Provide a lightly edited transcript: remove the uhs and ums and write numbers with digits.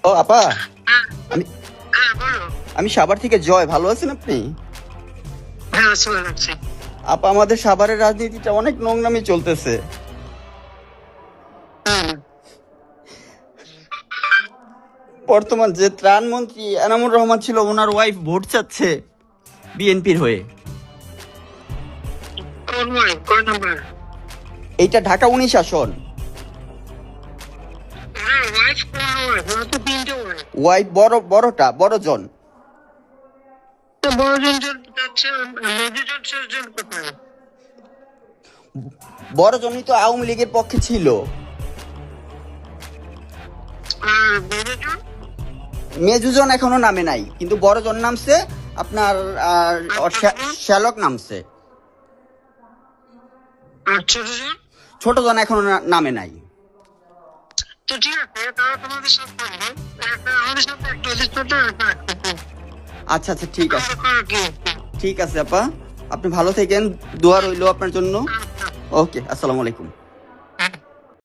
ও আপা, হ্যাঁ, আমি হ্যাঁ, বলো। আমি সাভার থেকে জয়। ভালো আছেন আপনি? হ্যাঁ, চলে যাচ্ছে। আপা, আমাদের সাভারের রাজনীতিটা অনেক নোংরামি চলতেছে। হুম, বর্তমান যে ত্রাণমন্ত্রী এনামুর রহমান ছিল, ওনার ওয়াইফ ভোট চাচ্ছে বিএনপির হয়ে। কোন ওয়াইফ, কোন নাম্বার? এইটা ঢাকা 19 আসন। হ্যাঁ, ওয়াইফ কোন ওয়াইফ? ওরা তো তিনটে ওয়াইফ। ওয়াইফ বড়টা, বড়জন। তো বড়জন যাচ্ছে, মেজর জন কোথায়? বড়জনই তো আওয়ামী লীগের পক্ষে ছিল। আর মেজর? মেজুজন এখনো নামে নাই, কিন্তু বড়জন নামছে। আপনার শ্যালক নামছে। আর ছোট জন? ছোটজন এখনো নামে নাই। তো ঠিক আছে, তারা তোমাদের সাথে থাকবে। আমাদের সাথে একটা লিস্টটা রাখতে। আচ্ছা আচ্ছা, ঠিক আছে। কি? ঠিক আছে আপা, আপনি ভালো থাকেন। দোয়া রইলো আপনার জন্য। ওকে, আসসালামু আলাইকুম।